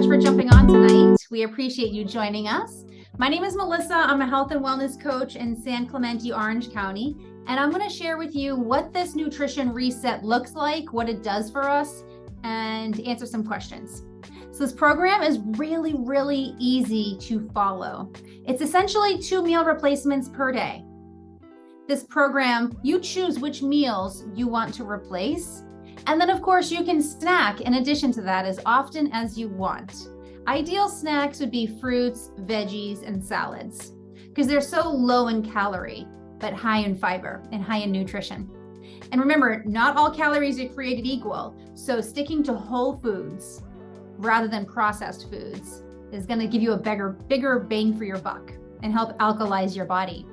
for jumping on tonight. We appreciate you joining us. My name is Melissa. I'm a health and wellness coach in San Clemente, Orange County, and I'm going to share with you what this nutrition reset looks like, what it does for us, and answer some questions. So this program is really easy to follow. It's essentially 2 meal replacements per day. This program, you choose which meals you want to replace. And then of course you can snack in addition to that as often as you want. Ideal snacks would be fruits, veggies, and salads because they're so low in calorie, but high in fiber and high in nutrition. And remember, not all calories are created equal. So sticking to whole foods rather than processed foods is going to give you a bigger bang for your buck and help alkalize your body.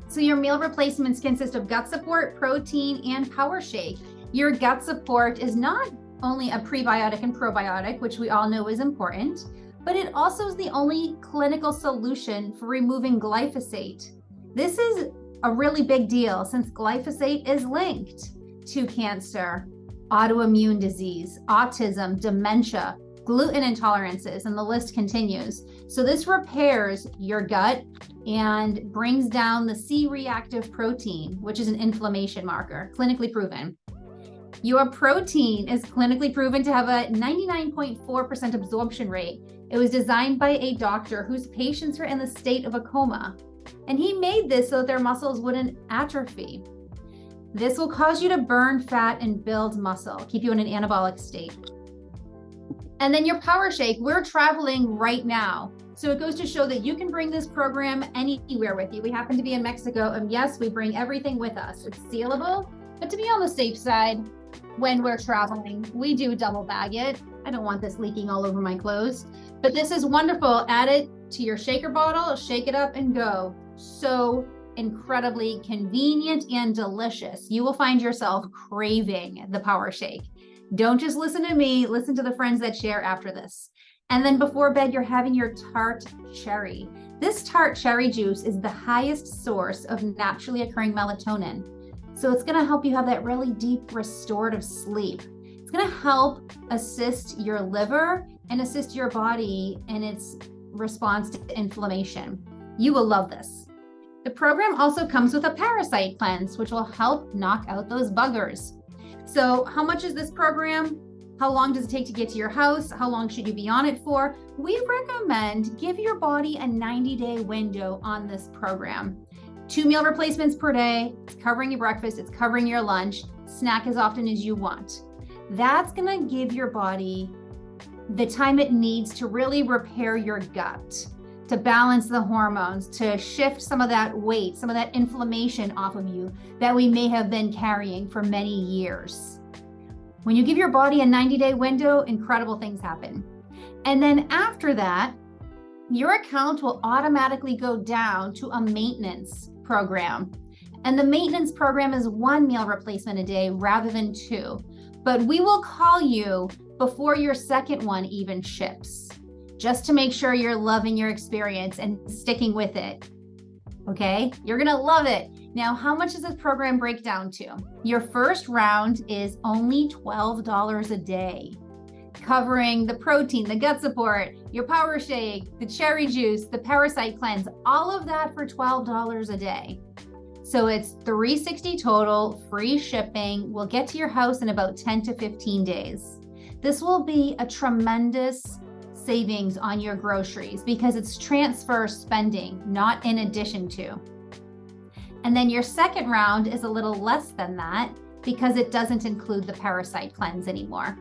So your meal replacements consist of gut support, protein, and power shake. Your gut support is not only a prebiotic and probiotic, which we all know is important, but it also is the only clinical solution for removing glyphosate. This is a really big deal since glyphosate is linked to cancer, autoimmune disease, autism, dementia, gluten intolerances, and the list continues. So this repairs your gut and brings down the C-reactive protein, which is an inflammation marker, clinically proven. Your protein is clinically proven to have a 99.4% absorption rate. It was designed by a doctor whose patients were in the state of a coma. And he made this so that their muscles wouldn't atrophy. This will cause you to burn fat and build muscle, keep you in an anabolic state. And then your power shake, we're traveling right now. So it goes to show that you can bring this program anywhere with you. We happen to be in Mexico, and yes, we bring everything with us. It's sealable, but to be on the safe side, when we're traveling, we do double bag it. I don't want this leaking all over my clothes, but this is wonderful. Add it to your shaker bottle, shake it up and go. So incredibly convenient and delicious. You will find yourself craving the power shake. Don't just listen to me, listen to the friends that share after this. And then before bed, you're having your tart cherry. This tart cherry juice is the highest source of naturally occurring melatonin. So it's going to help you have that really deep restorative sleep. It's going to help assist your liver and assist your body in its response to inflammation. You will love this. The program also comes with a parasite cleanse, which will help knock out those buggers. So how much is this program? How long does it take to get to your house? How long should you be on it for? We recommend give your body a 90-day window on this program. 2 meal replacements per day. It's covering your breakfast. It's covering your lunch. Snack as often as you want. That's going to give your body the time it needs to really repair your gut, to balance the hormones, to shift some of that weight, some of that inflammation off of you that we may have been carrying for many years. When you give your body a 90-day window, incredible things happen. And then after that, your account will automatically go down to a maintenance program. And the maintenance program is 1 meal replacement a day rather than 2. But we will call you before your second one even ships, just to make sure you're loving your experience and sticking with it. Okay, you're gonna love it. Now, how much does this program break down to? Your first round is only $12 a day, covering the protein, the gut support, your power shake, the cherry juice, the parasite cleanse, all of that for $12 a day. So it's $360 total, free shipping. We'll get to your house in about 10 to 15 days. This will be a tremendous savings on your groceries because it's transfer spending, not in addition to. And then your second round is a little less than that because it doesn't include the parasite cleanse anymore.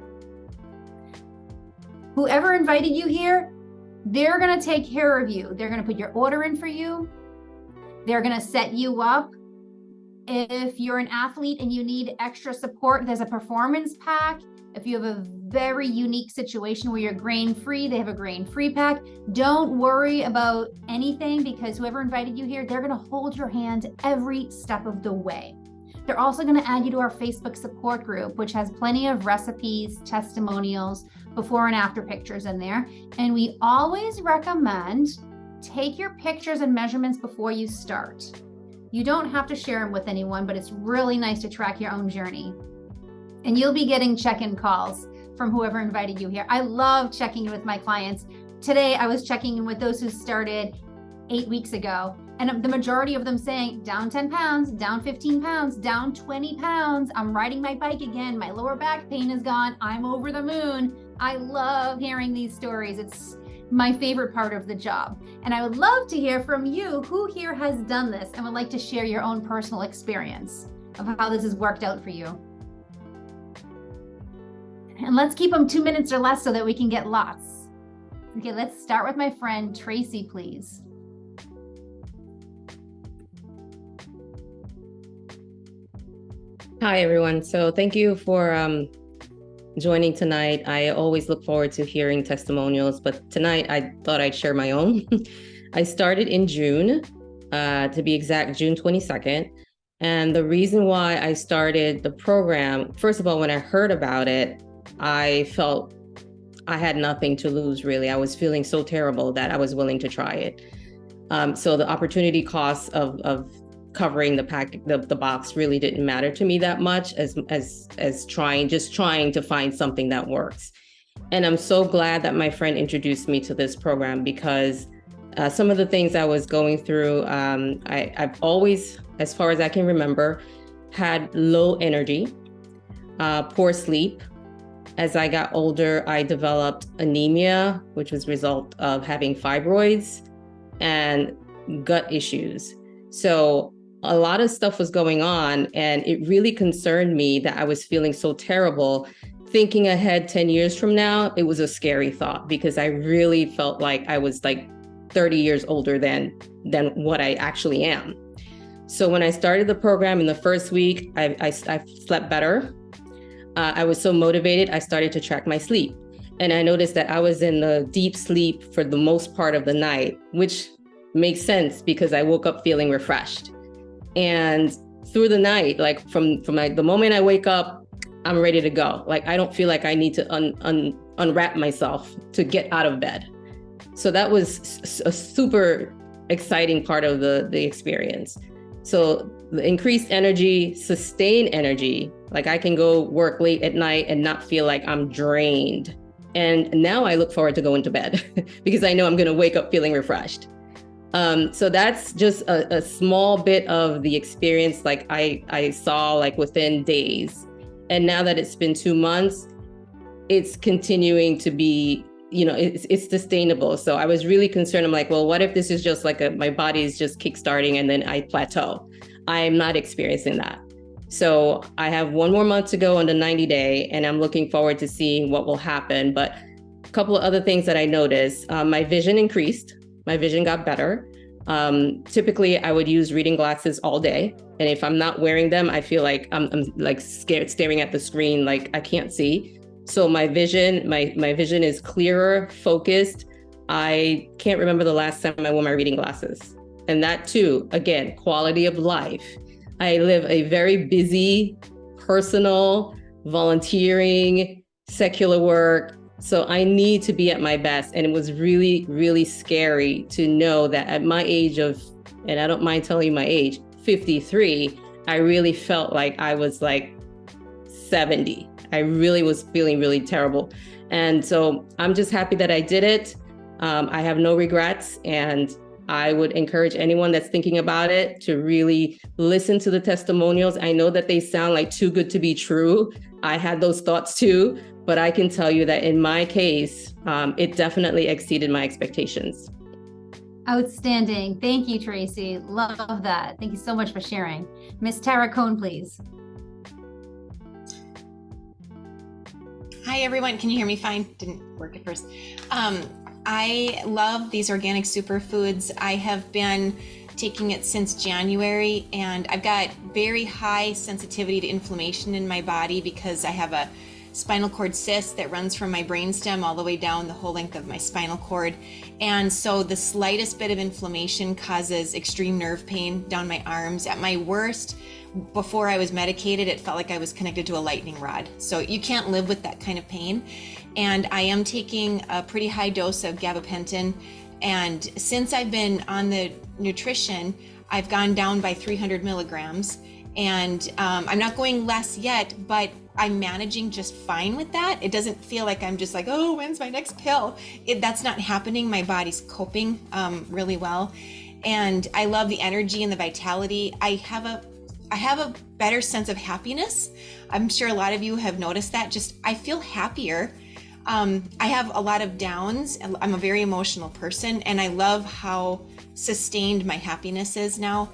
Whoever invited you here, they're going to take care of you. They're going to put your order in for you. They're going to set you up. If you're an athlete and you need extra support, there's a performance pack. If you have a very unique situation where you're grain-free, they have a grain-free pack. Don't worry about anything because whoever invited you here, they're going to hold your hand every step of the way. They're also going to add you to our Facebook support group, which has plenty of recipes, testimonials, before and after pictures in there. And we always recommend take your pictures and measurements before you start. You don't have to share them with anyone, but it's really nice to track your own journey. And you'll be getting check-in calls from whoever invited you here. I love checking in with my clients. Today, I was checking in with those who started 8 weeks ago, and the majority of them saying down 10 pounds, down 15 pounds, down 20 pounds. I'm riding my bike again. My lower back pain is gone. I'm over the moon. I love hearing these stories. It's my favorite part of the job. And I would love to hear from you who here has done this and would like to share your own personal experience of how this has worked out for you. And let's keep them 2 minutes or less so that we can get lots. Okay, let's start with my friend Tracy, please. Hi, everyone. So thank you for joining tonight. I always look forward to hearing testimonials, but tonight I thought I'd share my own. I started in June, to be exact, June 22nd. And the reason why I started the program, first of all, when I heard about it, I felt I had nothing to lose, really. I was feeling so terrible that I was willing to try it. So the opportunity cost of covering the box really didn't matter to me that much as trying to find something that works. And I'm so glad that my friend introduced me to this program, because some of the things I was going through, I've always, as far as I can remember, had low energy, poor sleep. As I got older, I developed anemia, which was a result of having fibroids, and gut issues. So a lot of stuff was going on, and it really concerned me that I was feeling so terrible. Thinking ahead 10 years from now, it was a scary thought, because I really felt like I was like 30 years older than what I actually am. So when I started the program in the first week, I slept better. I was so motivated, I started to track my sleep. And I noticed that I was in the deep sleep for the most part of the night, which makes sense because I woke up feeling refreshed. And through the night, like from the moment I wake up, I'm ready to go. Like, I don't feel like I need to unwrap myself to get out of bed. So that was a super exciting part of the experience. So the increased energy, sustained energy, like I can go work late at night and not feel like I'm drained. And now I look forward to going to bed because I know I'm going to wake up feeling refreshed. So that's just a small bit of the experience, like I saw like within days. And now that it's been 2 months, it's continuing to be, it's sustainable. So I was really concerned. I'm like, well, what if this is just like my body is just kickstarting and then I plateau? I'm not experiencing that. So I have 1 more month to go on the 90-day, and I'm looking forward to seeing what will happen. But a couple of other things that I noticed, my vision increased. My vision got better. Typically, I would use reading glasses all day. And if I'm not wearing them, I feel like I'm like scared, staring at the screen, like I can't see. So my vision is clearer, focused. I can't remember the last time I wore my reading glasses. And that too, again, quality of life. I live a very busy, personal, volunteering, secular work. So I need to be at my best. And it was really, really scary to know that at my age of, and I don't mind telling you my age, 53, I really felt like I was like 70. I really was feeling really terrible. And so I'm just happy that I did it. I have no regrets. And I would encourage anyone that's thinking about it to really listen to the testimonials. I know that they sound like too good to be true. I had those thoughts too, but I can tell you that in my case, it definitely exceeded my expectations. Outstanding. Thank you, Tracy. Love that. Thank you so much for sharing. Miss Tara Cohn, please. Hi, everyone. Can you hear me fine? Didn't work at first. I love these organic superfoods. I have been taking it since January, and I've got very high sensitivity to inflammation in my body because I have a spinal cord cyst that runs from my brainstem all the way down the whole length of my spinal cord. And so the slightest bit of inflammation causes extreme nerve pain down my arms. At my worst, before I was medicated, it felt like I was connected to a lightning rod. So you can't live with that kind of pain. And I am taking a pretty high dose of gabapentin. And since I've been on the nutrition, I've gone down by 300 milligrams. And I'm not going less yet, but I'm managing just fine with that. It doesn't feel like I'm just like, oh, when's my next pill? That's not happening. My body's coping really well. And I love the energy and the vitality. I have a better sense of happiness. I'm sure a lot of you have noticed that. Just, I feel happier. I have a lot of downs. I'm a very emotional person, and I love how sustained my happiness is now.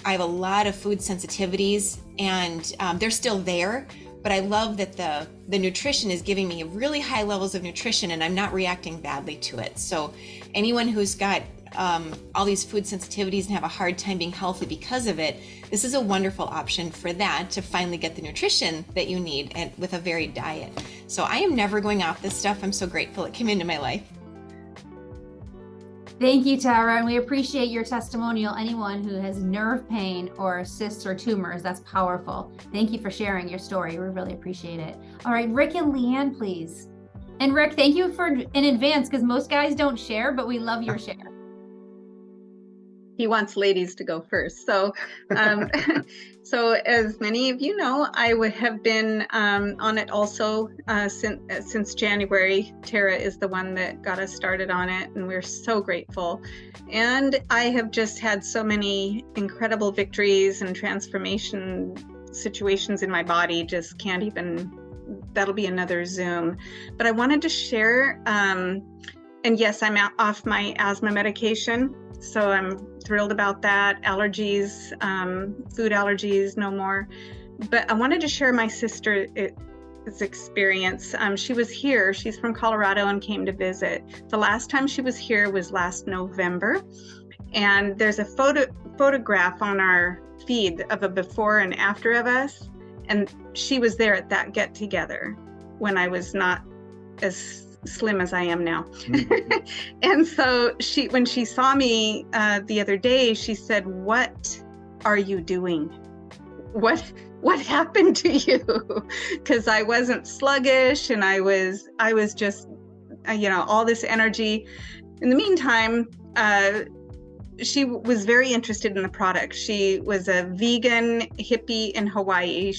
I have a lot of food sensitivities, and they're still there, but I love that the nutrition is giving me really high levels of nutrition, and I'm not reacting badly to it. So anyone who's got all these food sensitivities and have a hard time being healthy because of it, this is a wonderful option for that, to finally get the nutrition that you need and with a varied diet. So I am never going off this stuff. I'm so grateful it came into my life. Thank you, Tara, and we appreciate your testimonial. Anyone who has nerve pain or cysts or tumors, that's powerful. Thank you for sharing your story. We really appreciate it. All right, Rick and Leanne, please. And Rick, thank you in advance, because most guys don't share, but we love your share. He wants ladies to go first. So, so as many of you know, I have been on it also since January. Tara is the one that got us started on it, and we're so grateful. And I have just had so many incredible victories and transformation situations in my body. Just can't even. That'll be another Zoom. But I wanted to share. And yes, I'm off my asthma medication. So I'm thrilled about that. Allergies, food allergies, no more. But I wanted to share my sister's experience. She was here. She's from Colorado and came to visit. The last time she was here was last November. And there's a photograph on our feed of a before and after of us. And she was there at that get together when I was not as slim as I am now. And so when she saw me the other day, she said, "What are you doing? What happened to you?" Because I wasn't sluggish, and I was just, all this energy. In the meantime, she was very interested in the product. She was a vegan hippie in Hawaii.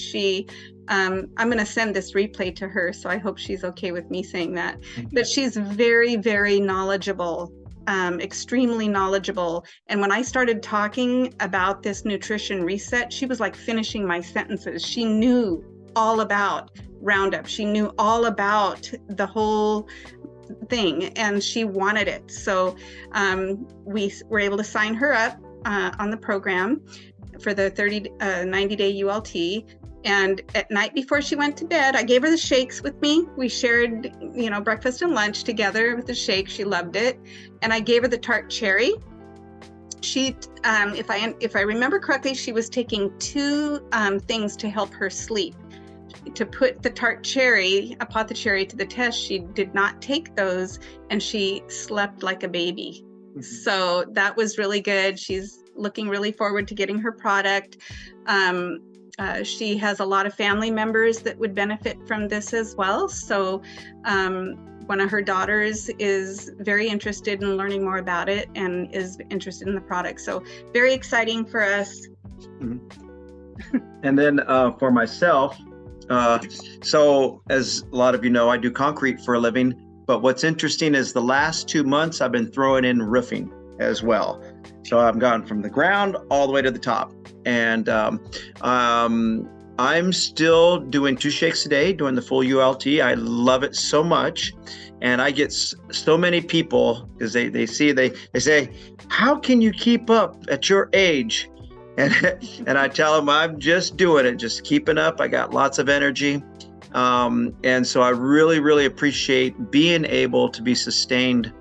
I'm going to send this replay to her, so I hope she's okay with me saying that. But she's very, very knowledgeable, extremely knowledgeable. And when I started talking about this nutrition reset, she was like finishing my sentences. She knew all about Roundup. She knew all about the whole thing, and she wanted it. So we were able to sign her up on the program for the 90-day ULT. And at night before she went to bed, I gave her the shakes with me. We shared, breakfast and lunch together with the shake. She loved it. And I gave her the tart cherry. She, if I remember correctly, she was taking 2 things to help her sleep. To put the tart cherry, apothecary, to the test, she did not take those, and she slept like a baby. So that was really good. She's looking really forward to getting her product. She has a lot of family members that would benefit from this as well. So one of her daughters is very interested in learning more about it and is interested in the product. So very exciting for us. And then for myself, so as a lot of you know, I do concrete for a living. But what's interesting is the last 2 months I've been throwing in roofing as well. So I've gone from the ground all the way to the top. And I'm still doing 2 shakes a day, doing the full ULT. I love it so much. And I get so many people, because they say, "How can you keep up at your age?" And I tell them I'm just doing it, just keeping up. I got lots of energy. And so I really, really appreciate being able to be sustained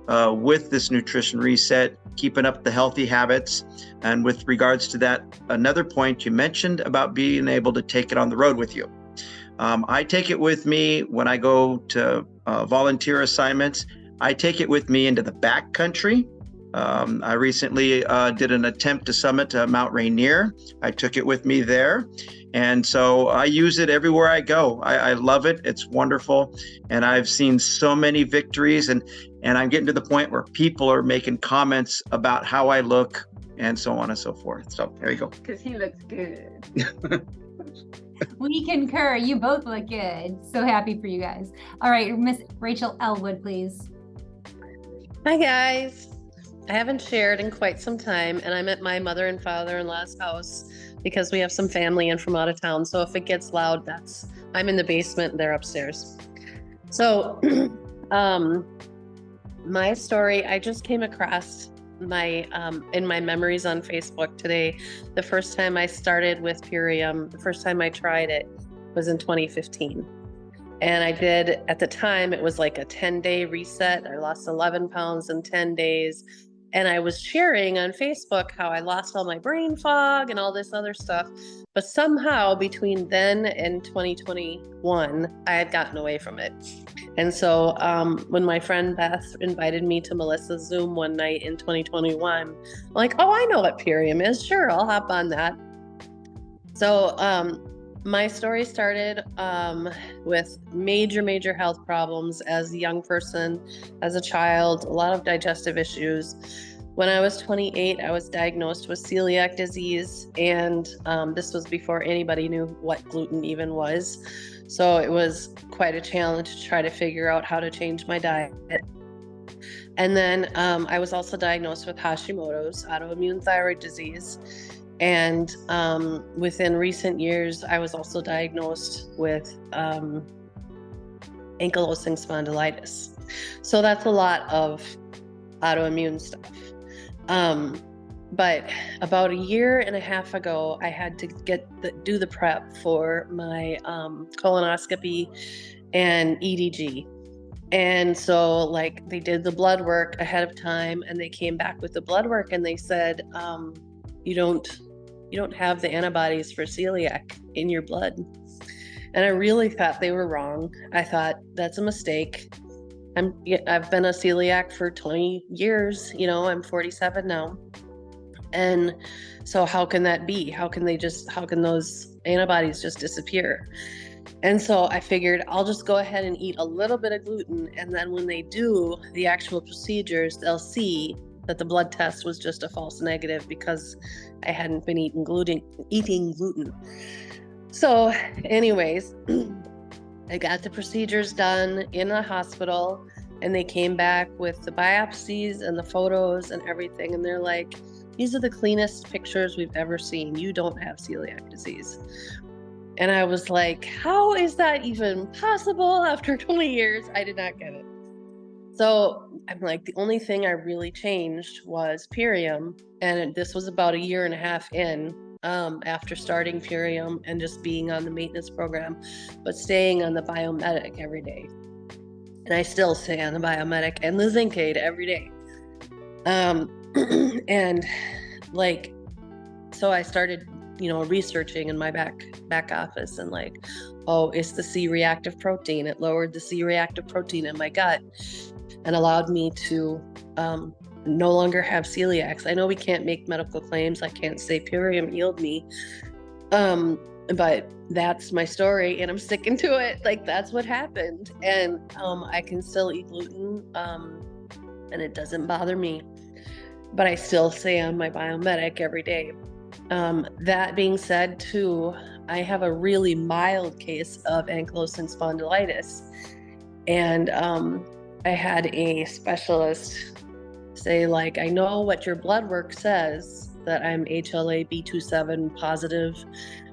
with this nutrition reset, keeping up the healthy habits. And with regards to that, another point you mentioned about being able to take it on the road with you. I take it with me when I go to volunteer assignments. I take it with me into the back country. I recently did an attempt to summit Mount Rainier. I took it with me there. And so I use it everywhere I go. I love it. It's wonderful. And I've seen so many victories, and I'm getting to the point where people are making comments about how I look and so on and so forth. So there you go. Because he looks good. We concur. You both look good. So happy for you guys. All right, Miss Rachel Elwood, please. Hi, guys. I haven't shared in quite some time, and I'm at my mother and father-in-law's house because we have some family in from out of town. So if it gets loud, I'm in the basement and they're upstairs. So my story, I just came across in my memories on Facebook today. The first time I started with Purium, the first time I tried it was in 2015. And I did, at the time, it was like a 10-day reset. I lost 11 pounds in 10 days. And I was sharing on Facebook how I lost all my brain fog and all this other stuff. But somehow between then and 2021, I had gotten away from it. And so when my friend Beth invited me to Melissa's Zoom one night in 2021, I'm like, oh, I know what Purium is. Sure, I'll hop on that. So my story started with major health problems as a young person, as a child, a lot of digestive issues. When I was 28, I was diagnosed with celiac disease, and this was before anybody knew what gluten even was. So it was quite a challenge to try to figure out how to change my diet. And then I was also diagnosed with Hashimoto's, autoimmune thyroid disease. And within recent years, I was also diagnosed with ankylosing spondylitis. So that's a lot of autoimmune stuff. But about a year and a half ago, I had to do the prep for my colonoscopy and EDG. And so like they did the blood work ahead of time, and they came back with the blood work and they said, you don't have the antibodies for celiac in your blood. And I really thought they were wrong. I thought that's a mistake. I've been a celiac for 20 years, I'm 47 now. And so how can that be? How can those antibodies just disappear? And so I figured I'll just go ahead and eat a little bit of gluten. And then when they do the actual procedures, they'll see that the blood test was just a false negative because I hadn't been eating gluten. So anyways, I got the procedures done in the hospital, and they came back with the biopsies and the photos and everything. And they're like, these are the cleanest pictures we've ever seen. You don't have celiac disease. And I was like, how is that even possible after 20 years? I did not get it. So I'm like, the only thing I really changed was Purium. And this was about a year and a half in after starting Purium and just being on the maintenance program, but staying on the Biomedic every day. And I still stay on the Biomedic and the Zincade every day. And like, so I started, researching in my back office and like, oh, it's the C-reactive protein. It lowered the C-reactive protein in my gut and allowed me to no longer have celiacs. I know we can't make medical claims. I can't say Purium healed me. But that's my story and I'm sticking to it. Like that's what happened. And I can still eat gluten and it doesn't bother me, but I still stay on my Biomedic every day. That being said too, I have a really mild case of ankylosing spondylitis. And I had a specialist say like, I know what your blood work says that I'm HLA-B27 positive.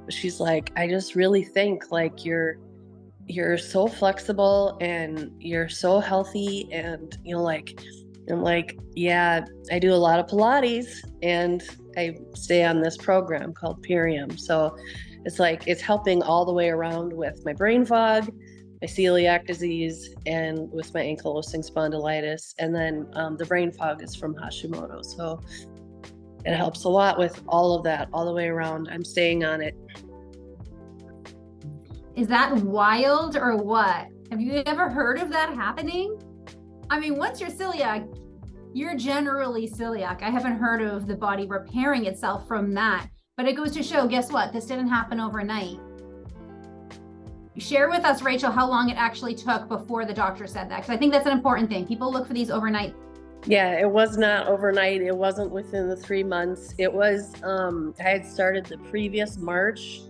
She's like, I just really think like you're so flexible and you're so healthy. And I'm like, yeah, I do a lot of Pilates and I stay on this program called Purium. So it's like, it's helping all the way around with my brain fog, my celiac disease, and with my ankylosing spondylitis. And then the brain fog is from Hashimoto's. So it helps a lot with all of that, all the way around. I'm staying on it. Is that wild or what? Have you ever heard of that happening? I mean, once you're celiac, you're generally celiac. I haven't heard of the body repairing itself from that, but it goes to show, guess what? This didn't happen overnight. Share with us, Rachel, how long it actually took before the doctor said that, because I think that's an important thing. People look for these overnight Yeah, it was not overnight. It wasn't within the 3 months. It was, I had started the previous March.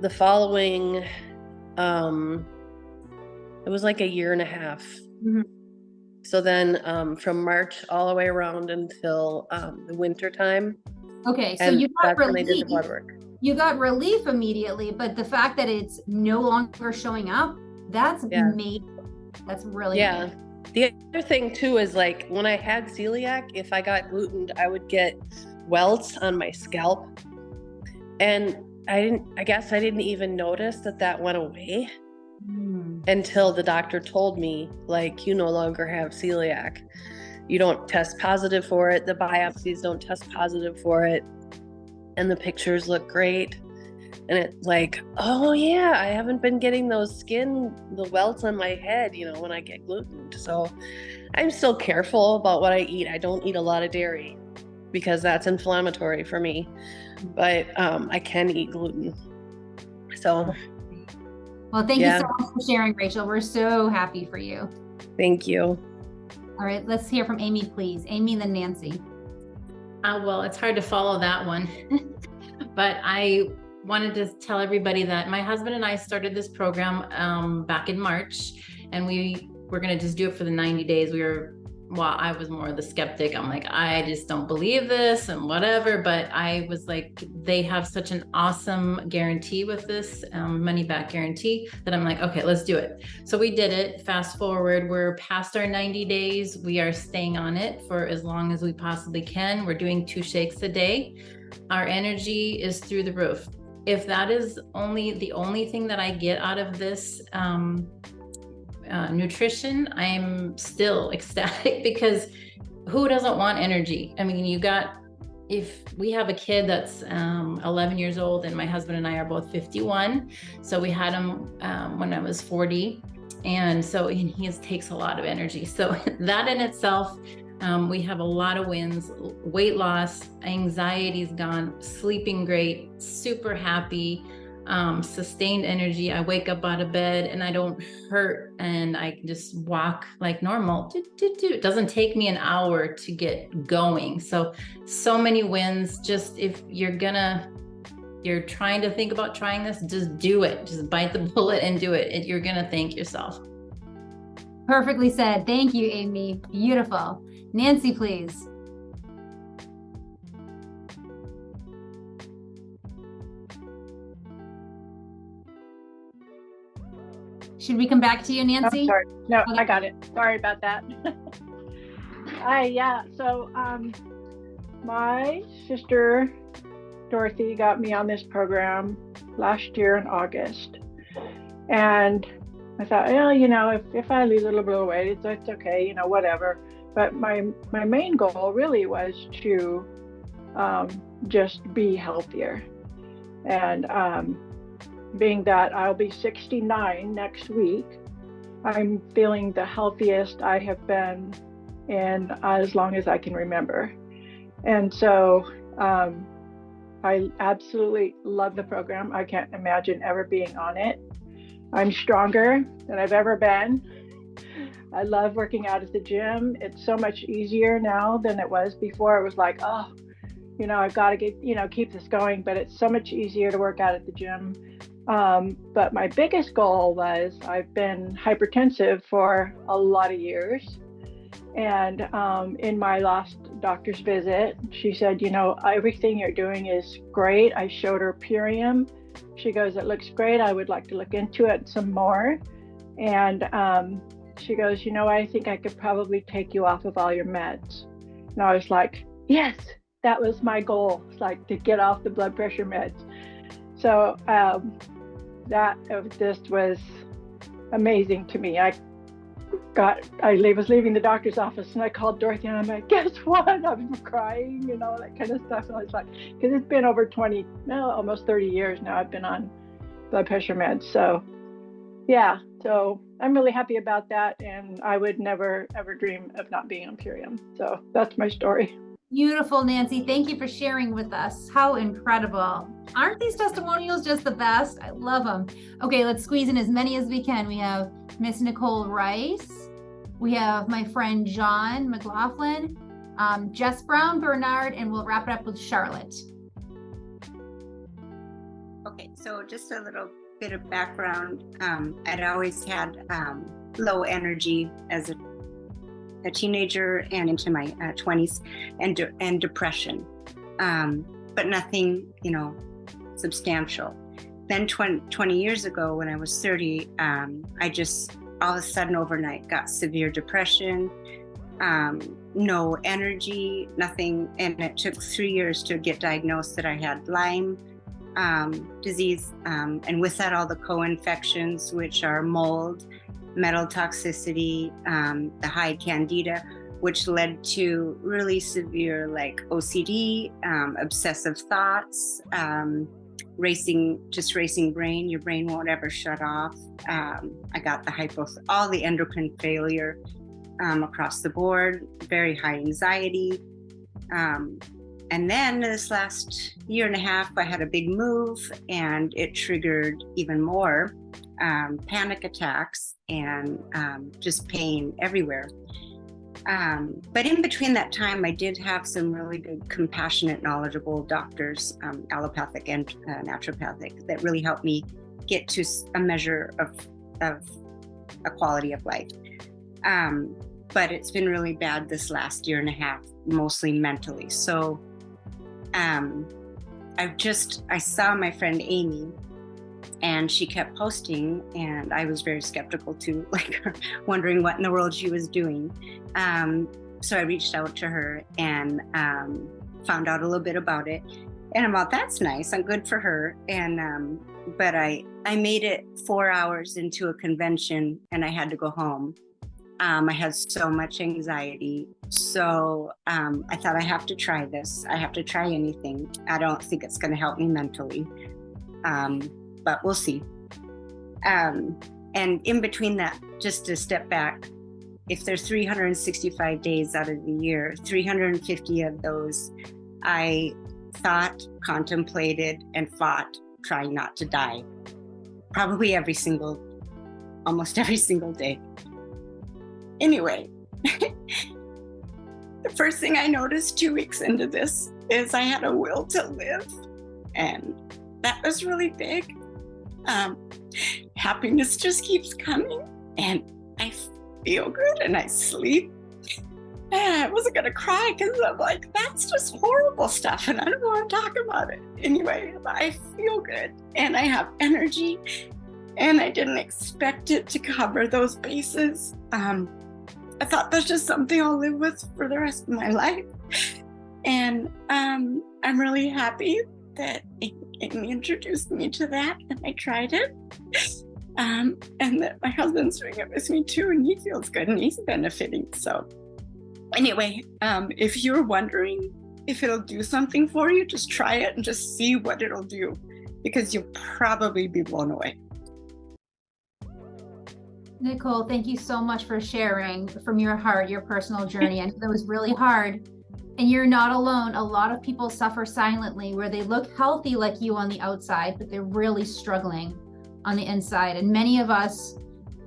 The following, it was like a year and a half. Mhm. So then from March all the way around until the winter time. Okay, so And you got that's when I did the relief. blood work. You got relief immediately, but the fact that it's no longer showing up, that's Yeah. amazing. That's really Yeah. amazing. The other thing too is like when I had celiac, if I got gluten, I would get welts on my scalp. And I guess I didn't even notice that went away until the doctor told me, like, you no longer have celiac. You don't test positive for it. The biopsies don't test positive for it. And the pictures look great. And it's like, oh yeah, I haven't been getting the welts on my head, when I get gluten. So I'm still careful about what I eat. I don't eat a lot of dairy because that's inflammatory for me. But I can eat gluten. So well, thank you so much for sharing, Rachel. We're so happy for you. Thank you. All right, let's hear from Amy, please. Amy, then Nancy. Well, it's hard to follow that one, but I wanted to tell everybody that my husband and I started this program back in March, and we were going to just do it for the 90 days. I was more the skeptic. I'm like, I just don't believe this and whatever. But I was like, they have such an awesome guarantee with this money back guarantee that I'm like, okay, let's do it. So we did it. Fast forward, we're past our 90 days. We are staying on it for as long as we possibly can. We're doing 2 shakes a day. Our energy is through the roof. If that is the only thing that I get out of this nutrition, I'm still ecstatic, because who doesn't want energy? I mean, if we have a kid that's 11 years old, and my husband and I are both 51. So we had him when I was 40. And so he takes a lot of energy. So that in itself, we have a lot of wins: weight loss, anxiety's gone, sleeping great, super happy, sustained energy. I wake up out of bed and I don't hurt, and I can just walk like normal. It doesn't take me an hour to get going. So many wins. Just if you're trying to think about trying this, just do it. Just bite the bullet and do it. You're gonna thank yourself. Perfectly said. Thank you, Amy. Beautiful. Nancy, please. Should we come back to you, Nancy? Oh, sorry. No, Okay. I got it. Sorry about that. So my sister Dorothy got me on this program last year in August. And I thought, if I lose a little bit of weight, it's okay, whatever. But my main goal really was to just be healthier. And being that I'll be 69 next week, I'm feeling the healthiest I have been in as long as I can remember. And so I absolutely love the program. I can't imagine ever being on it. I'm stronger than I've ever been. I love working out at the gym. It's so much easier now than it was before. It was like, I've got to get, keep this going, but it's so much easier to work out at the gym. But my biggest goal was, I've been hypertensive for a lot of years. And in my last doctor's visit, she said, everything you're doing is great. I showed her Purium. She goes, it looks great. I would like to look into it some more. And she goes, I think I could probably take you off of all your meds. And I was like, yes, that was my goal. It's like to get off the blood pressure meds. So this was amazing to me. I was leaving the doctor's office and I called Dorothy and I'm like, guess what? I'm crying and all that kind of stuff. And I was like, because it's been over almost 30 years now I've been on blood pressure meds. So yeah, so I'm really happy about that. And I would never, ever dream of not being on Purium. So that's my story. Beautiful, Nancy. Thank you for sharing with us. How incredible. Aren't these testimonials just the best? I love them. Okay, let's squeeze in as many as we can. We have Miss Nicole Rice, We have my friend John McLaughlin, Jess Brown Bernard, and we'll wrap it up with Charlotte. Okay, so just a little bit of background. I'd always had low energy as a teenager and into my 20s, and depression, but nothing, substantial. Then 20 years ago, when I was 30, I just all of a sudden overnight got severe depression, no energy, nothing. And it took 3 years to get diagnosed that I had Lyme disease. And with that, all the co-infections, which are mold, metal toxicity, the high candida, which led to really severe OCD, obsessive thoughts, racing brain. Your brain won't ever shut off. I got all the endocrine failure across the board, very high anxiety. And then this last year and a half, I had a big move, and it triggered even more panic attacks and just pain everywhere. But in between that time, I did have some really good, compassionate, knowledgeable doctors, allopathic and naturopathic, that really helped me get to a measure of a quality of life. But it's been really bad this last year and a half, mostly mentally. So I saw my friend Amy, and she kept posting, and I was very skeptical too, wondering what in the world she was doing. So I reached out to her and found out a little bit about it. And I'm like, that's nice, I'm good for her. And but I made it 4 hours into a convention, and I had to go home. I had so much anxiety. So I thought, I have to try this. I have to try anything. I don't think it's going to help me mentally. But we'll see. And in between that, just to step back, if there's 365 days out of the year, 350 of those, I thought, contemplated, and fought trying not to die. Probably almost every single day. Anyway, the first thing I noticed 2 weeks into this is I had a will to live, and that was really big. Happiness just keeps coming, and I feel good, and I sleep. And I wasn't gonna cry because I'm like, that's just horrible stuff, and I don't want to talk about it. Anyway, I feel good, and I have energy, and I didn't expect it to cover those bases. I thought that's just something I'll live with for the rest of my life. And I'm really happy that Amy introduced me to that, and I tried it. And that my husband's doing it with me too, and he feels good, and he's benefiting. So anyway, if you're wondering if it'll do something for you, just try it and just see what it'll do, because you'll probably be blown away. Nicole, thank you so much for sharing from your heart, your personal journey. I know that was really hard, and you're not alone. A lot of people suffer silently, where they look healthy like you on the outside, but they're really struggling on the inside. And many of us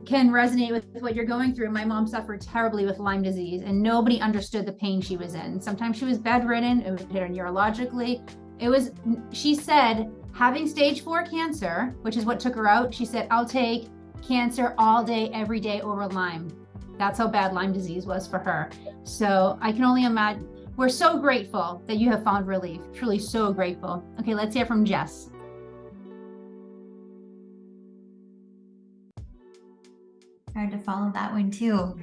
can resonate with what you're going through. My mom suffered terribly with Lyme disease, and nobody understood the pain she was in. Sometimes she was bedridden. It would hit her neurologically. She said, having stage 4 cancer, which is what took her out, she said, I'll take cancer all day, every day over Lyme. That's how bad Lyme disease was for her. So I can only imagine. We're so grateful that you have found relief. Truly so grateful. Okay, let's hear from Jess. Hard to follow that one too.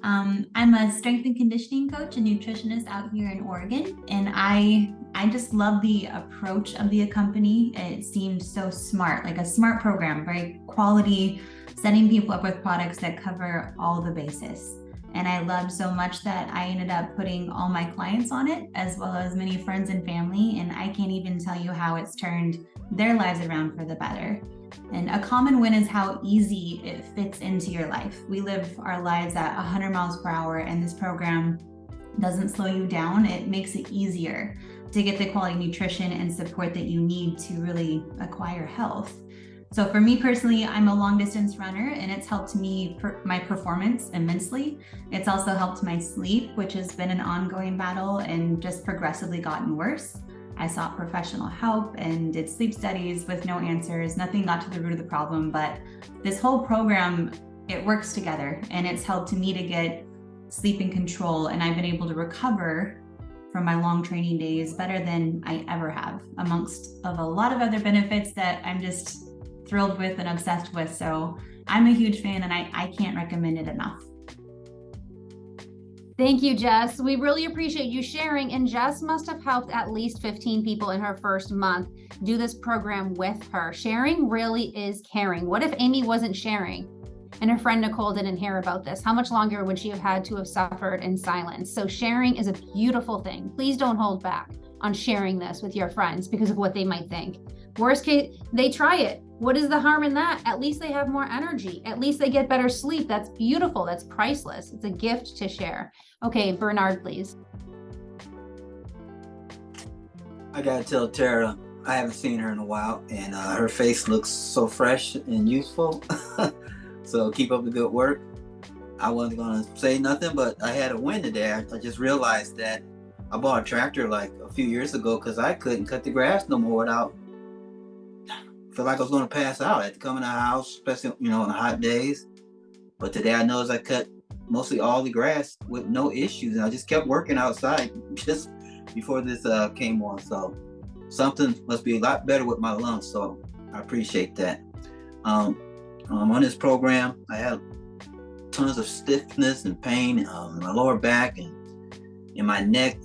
I'm a strength and conditioning coach and nutritionist out here in Oregon, and I just love the approach of the company. It seemed so smart, like a smart program, very quality, setting people up with products that cover all the bases. And I loved so much that I ended up putting all my clients on it, as well as many friends and family, and I can't even tell you how it's turned their lives around for the better. And a common win is how easy it fits into your life. We live our lives at 100 miles per hour, and this program doesn't slow you down. It makes it easier to get the quality nutrition and support that you need to really acquire health. So for me personally, I'm a long distance runner and it's helped me, my performance immensely. It's also helped my sleep, which has been an ongoing battle and just progressively gotten worse. I sought professional help and did sleep studies with no answers. Nothing got to the root of the problem, but this whole program, it works together and it's helped me to get sleep in control. And I've been able to recover from my long training days better than I ever have, amongst of a lot of other benefits that I'm just thrilled with and obsessed with. So I'm a huge fan and I can't recommend it enough. Thank you, Jess. We really appreciate you sharing. And Jess must have helped at least 15 people in her first month do this program with her. Sharing really is caring. What if Amy wasn't sharing and her friend Nicole didn't hear about this? How much longer would she have had to have suffered in silence? So sharing is a beautiful thing. Please don't hold back on sharing this with your friends because of what they might think. Worst case, they try it. What is the harm in that? At least they have more energy. At least they get better sleep. That's beautiful. That's priceless. It's a gift to share. Okay, Bernard, please. I gotta tell Tara, I haven't seen her in a while, and her face looks so fresh and youthful. So keep up the good work. I wasn't gonna say nothing, but I had a win today. I just realized that I bought a tractor like a few years ago because I couldn't cut the grass no more without. I feel like I was gonna pass out. I had to come in the house, especially on the hot days. But today I noticed I cut mostly all the grass with no issues, and I just kept working outside just before this came on. So something must be a lot better with my lungs. So I appreciate that. On this program, I had tons of stiffness and pain in my lower back and in my neck,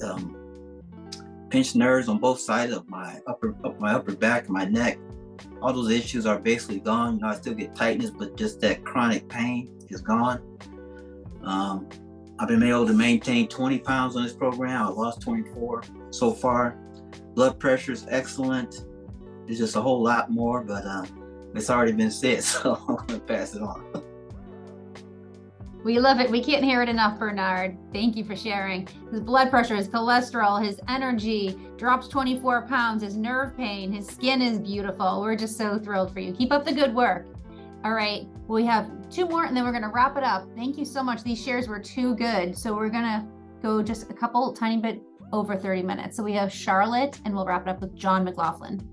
pinched nerves on both sides of my upper back and my neck. All those issues are basically gone. I still get tightness, but just that chronic pain is gone. I've been able to maintain 20 pounds on this program. I lost 24 so far. Blood pressure is excellent. There's just a whole lot more, but it's already been said, so I'm going to pass it on. We love it. We can't hear it enough, Bernard. Thank you for sharing. His blood pressure, his cholesterol, his energy dropped 24 pounds, his nerve pain, his skin is beautiful. We're just so thrilled for you. Keep up the good work. All right, we have 2 more and then we're going to wrap it up. Thank you so much. These shares were too good. So we're going to go just a couple tiny bit over 30 minutes. So we have Charlotte and we'll wrap it up with John McLaughlin.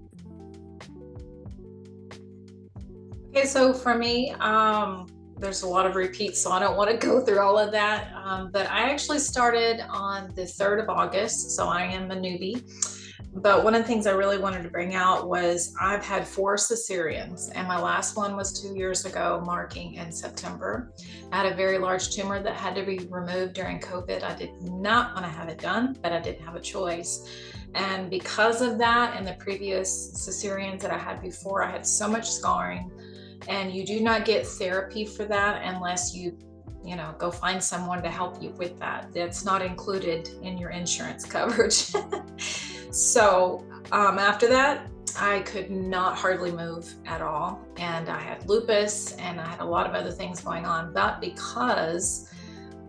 Okay, so for me, there's a lot of repeats, so I don't want to go through all of that. But I actually started on the 3rd of August, so I am a newbie. But one of the things I really wanted to bring out was I've had 4 cesareans, and my last one was 2 years ago, marking in September. I had a very large tumor that had to be removed during COVID. I did not want to have it done, but I didn't have a choice. And because of that and the previous cesareans that I had before, I had so much scarring. And you do not get therapy for that unless you go find someone to help you with that. That's not included in your insurance coverage. So after that, I could not hardly move at all. And I had lupus and I had a lot of other things going on. But because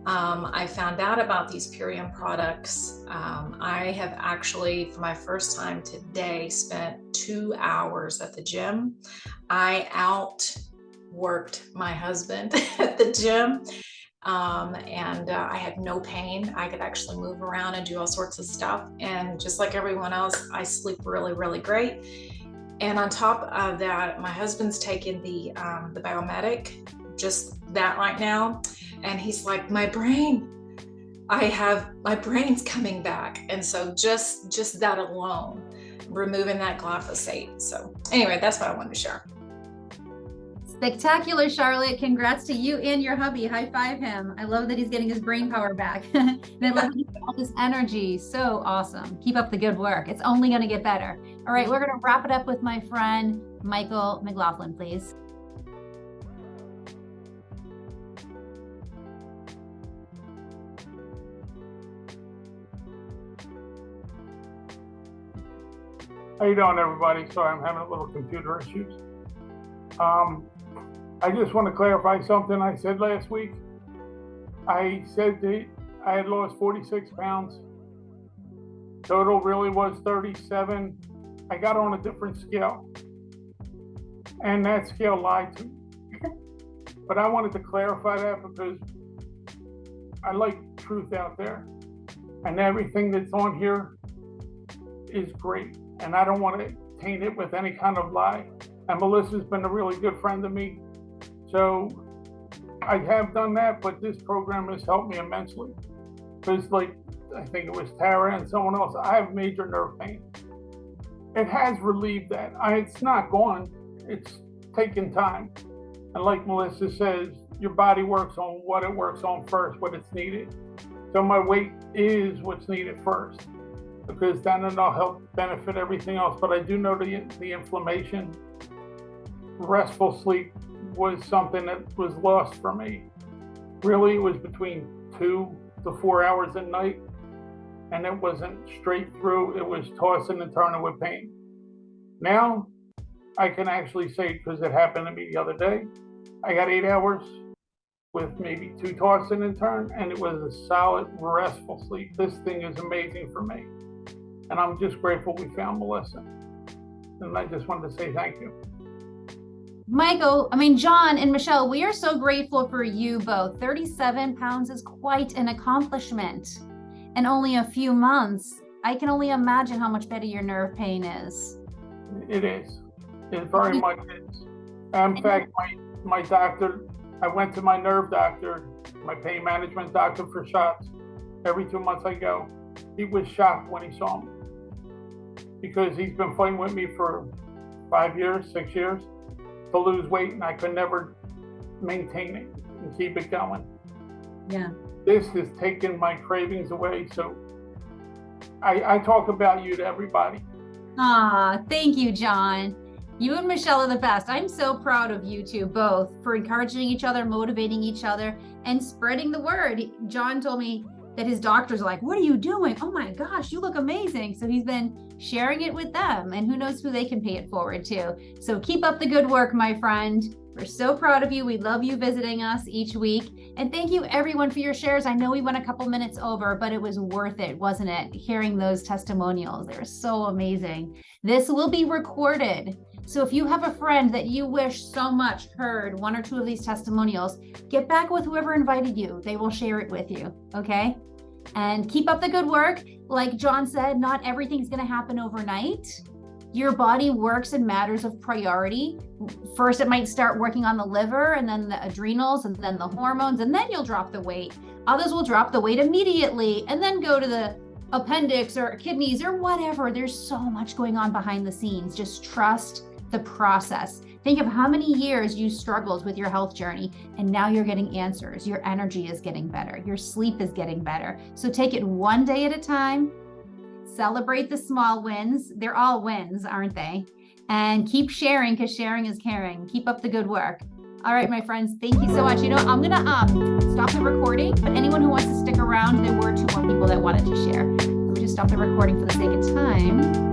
I found out about these Purium products, I have actually, for my first time today, spent 2 hours at the gym. I outworked my husband at the gym, and I had no pain. I could actually move around and do all sorts of stuff. And just like everyone else, I sleep really, really great. And on top of that, my husband's taken the Biomedic, just that right now. And he's like, my brain's coming back. And so just that alone, removing that glyphosate. So anyway, that's what I wanted to share. Spectacular, Charlotte. Congrats to you and your hubby. High five him. I love that he's getting his brain power back. And I love all this energy. So awesome. Keep up the good work. It's only going to get better. All right, we're going to wrap it up with my friend, Michael McLaughlin, please. How you doing, everybody? Sorry, I'm having a little computer issues. I just want to clarify something I said last week. I said that I had lost 46 pounds. Total really was 37. I got on a different scale. And that scale lied to me. But I wanted to clarify that because I like truth out there. And everything that's on here is great. And I don't want to taint it with any kind of lie. And Melissa's been a really good friend to me. So I have done that, but this program has helped me immensely. Because like, I think it was Tara and someone else, I have major nerve pain. It has relieved that. It's not gone, it's taken time. And like Melissa says, your body works on what it works on first, what it's needed. So my weight is what's needed first, because then it'll help benefit everything else. But I do know the inflammation, restful sleep was something that was lost for me. Really, it was between 2 to 4 hours a night, and it wasn't straight through, it was tossing and turning with pain. Now, I can actually say, because it happened to me the other day, I got 8 hours with maybe 2 tossing and turn, and it was a solid, restful sleep. This thing is amazing for me. And I'm just grateful we found Melissa. And I just wanted to say thank you. John and Michelle, we are so grateful for you both. 37 pounds is quite an accomplishment in only a few months. I can only imagine how much better your nerve pain is. It is. It very much is. In fact, my doctor, I went to my nerve doctor, my pain management doctor for shots. Every 2 months I go. He was shocked when he saw me, because he's been fighting with me for 5 years, 6 years to lose weight, and I could never maintain it and keep it going. Yeah. This has taken my cravings away. So I talk about you to everybody. Thank you, John. You and Michelle are the best. I'm so proud of you two both for encouraging each other, motivating each other, and spreading the word. John told me that his doctors are like, what are you doing? Oh my gosh, you look amazing. So he's been sharing it with them, and who knows who they can pay it forward to. So keep up the good work, my friend. We're so proud of you. We love you visiting us each week. And thank you everyone for your shares. I know we went a couple minutes over, but it was worth it, wasn't it? Hearing those testimonials, they were so amazing. This will be recorded. So if you have a friend that you wish so much heard 1 or 2 of these testimonials, get back with whoever invited you. They will share it with you, okay? And keep up the good work. Like John said, not everything's going to happen overnight. Your body works in matters of priority. First, it might start working on the liver, and then the adrenals, and then the hormones, and then you'll drop the weight. Others will drop the weight immediately and then go to the appendix or kidneys or whatever. There's so much going on behind the scenes. Just trust the process. Think of how many years you struggled with your health journey, and now you're getting answers. Your energy is getting better. Your sleep is getting better. So take it one day at a time. Celebrate the small wins. They're all wins, aren't they? And keep sharing, because sharing is caring. Keep up the good work. All right, my friends, thank you so much. You know, I'm going to stop the recording, but anyone who wants to stick around, there were 2 more people that wanted to share. Let me just stop the recording for the sake of time.